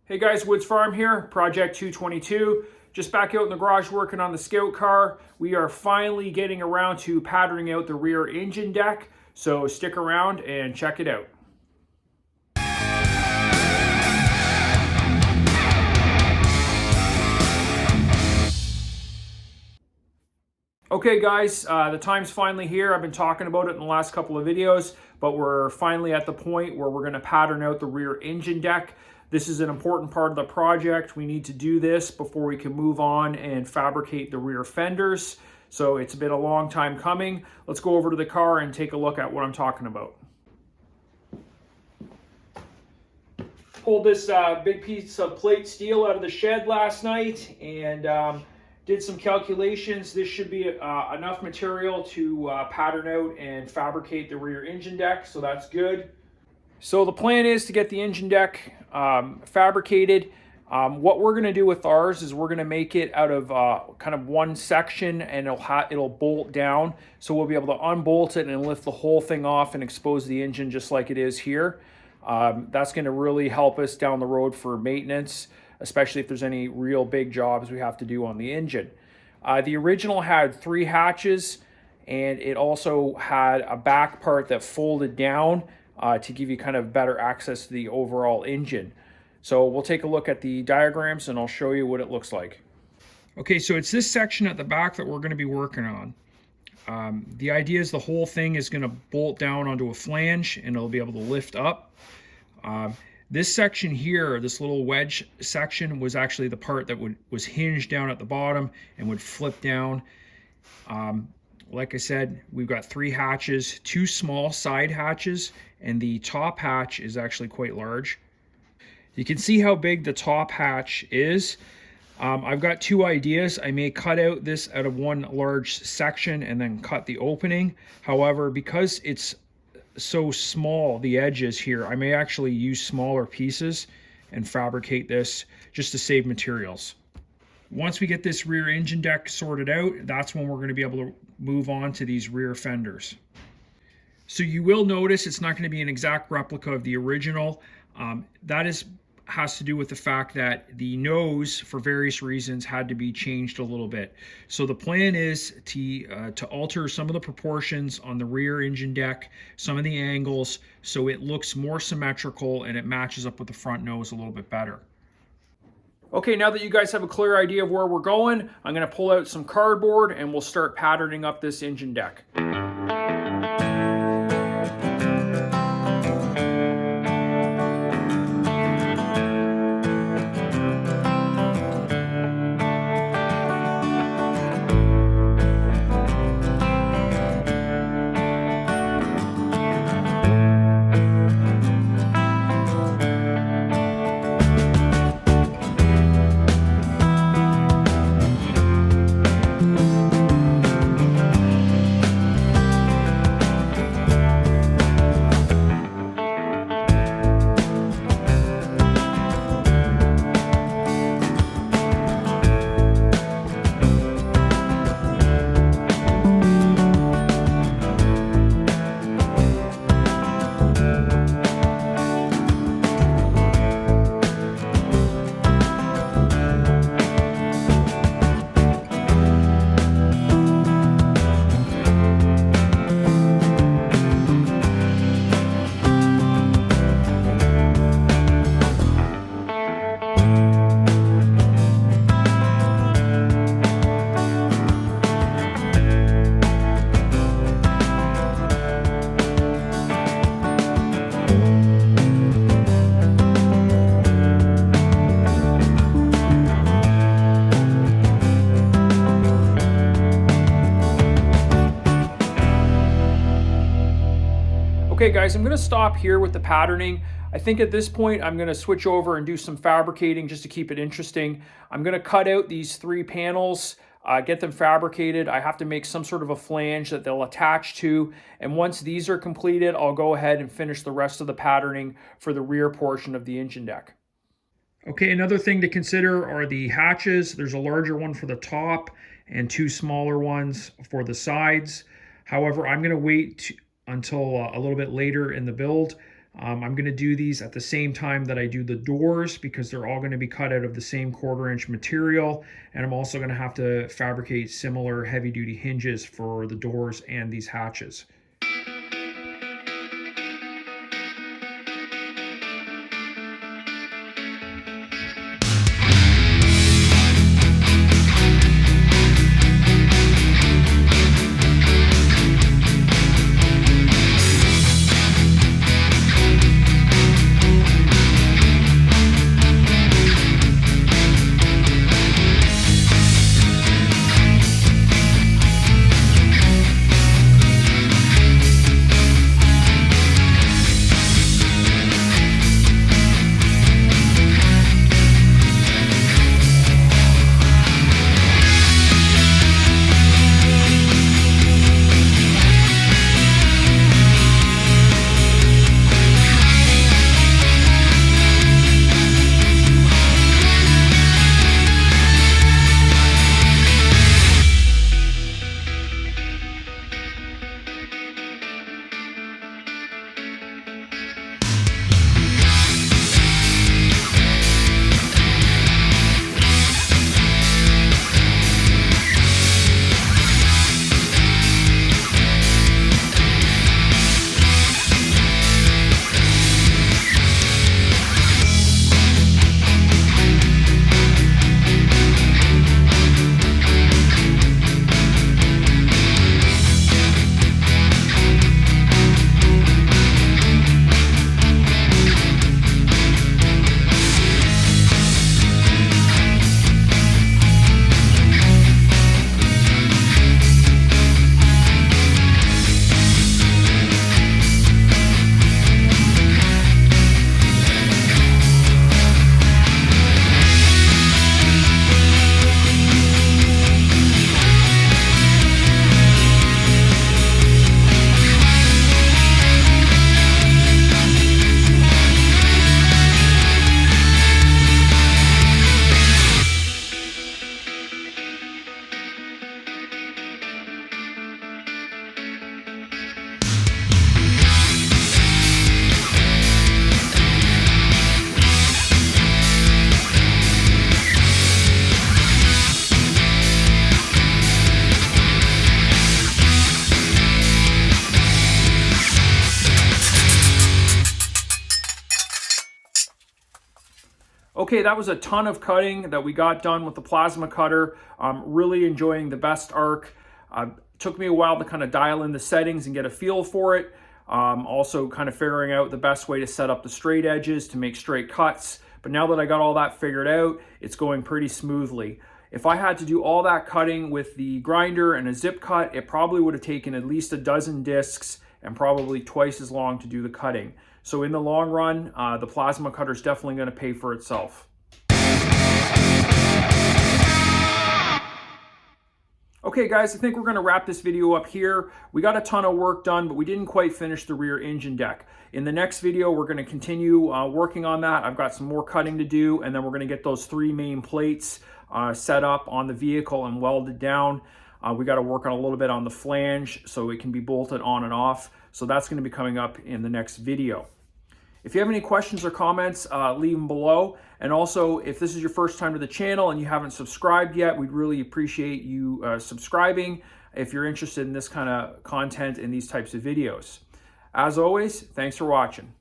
Hey guys, Woods Farm here, Project 222. Just back out in the garage working on the Scout Car. We are finally getting around to patterning out the rear engine deck, so stick around and check it out. Okay guys, the time's finally here. I've been talking about it in the last couple of videos, but we're finally at the point where we're going to pattern out the rear engine deck. This is an important part of the project. We need to do this before we can move on and fabricate the rear fenders. So it's been a long time coming. Let's go over to the car and take a look at what I'm talking about. Pulled this big piece of plate steel out of the shed last night and did some calculations. This should be enough material to pattern out and fabricate the rear engine deck, so that's good. So the plan is to get the engine deck fabricated. What we're going to do with ours is we're going to make it out of kind of one section, and it'll bolt down. So we'll be able to unbolt it and lift the whole thing off and expose the engine just like it is here. That's going to really help us down the road for maintenance, especially if there's any real big jobs we have to do on the engine. The original had 3 hatches, and it also had a back part that folded down to give you kind of better access to the overall engine. So we'll take a look at the diagrams and I'll show you what it looks like. Okay, so it's this section at the back that we're going to be working on. The idea is the whole thing is going to bolt down onto a flange and it'll be able to lift up. This section here, this little wedge section, was actually the part that was hinged down at the bottom and would flip down. Like I said, we've got 3 hatches, 2 small side hatches, and the top hatch is actually quite large. You can see how big the top hatch is. I've got 2 ideas. I may cut out this out of one large section and then cut the opening. However, because it's so small, the edges here, I may actually use smaller pieces and fabricate this just to save materials. Once we get this rear engine deck sorted out, that's when we're going to be able to move on to these rear fenders. So you will notice it's not going to be an exact replica of the original. That has to do with the fact that the nose, for various reasons, had to be changed a little bit. So the plan is to alter some of the proportions on the rear engine deck, some of the angles, so it looks more symmetrical and it matches up with the front nose a little bit better. Okay, now that you guys have a clear idea of where we're going, I'm going to pull out some cardboard and we'll start patterning up this engine deck. Okay guys, I'm going to stop here with the patterning. I think at this point I'm going to switch over and do some fabricating just to keep it interesting. I'm going to cut out these 3 panels, get them fabricated. I have to make some sort of a flange that they'll attach to, and once these are completed, I'll go ahead and finish the rest of the patterning for the rear portion of the engine deck. Okay, another thing to consider are the hatches. There's a larger one for the top and 2 smaller ones for the sides. However, I'm going to wait until a little bit later in the build I'm going to do these at the same time that I do the doors because they're all going to be cut out of the same 1/4 inch material. And I'm also going to have to fabricate similar heavy duty hinges for the doors and these hatches. Okay, that was a ton of cutting that we got done with the plasma cutter. I'm really enjoying the best arc. Took me a while to kind of dial in the settings and get a feel for it. Also kind of figuring out the best way to set up the straight edges to make straight cuts. But now that I got all that figured out, it's going pretty smoothly. If I had to do all that cutting with the grinder and a zip cut, it probably would have taken at least a dozen discs and probably twice as long to do the cutting. So in the long run, the plasma cutter is definitely going to pay for itself. Okay guys, I think we're going to wrap this video up here. We got a ton of work done, but we didn't quite finish the rear engine deck. In the next video, we're going to continue working on that. I've got some more cutting to do, and then we're going to get those 3 main plates set up on the vehicle and welded down. We got to work on a little bit on the flange so it can be bolted on and off. So that's going to be coming up in the next video. If you have any questions or comments, leave them below. And also, if this is your first time to the channel and you haven't subscribed yet, we'd really appreciate you subscribing if you're interested in this kind of content and these types of videos. As always, thanks for watching.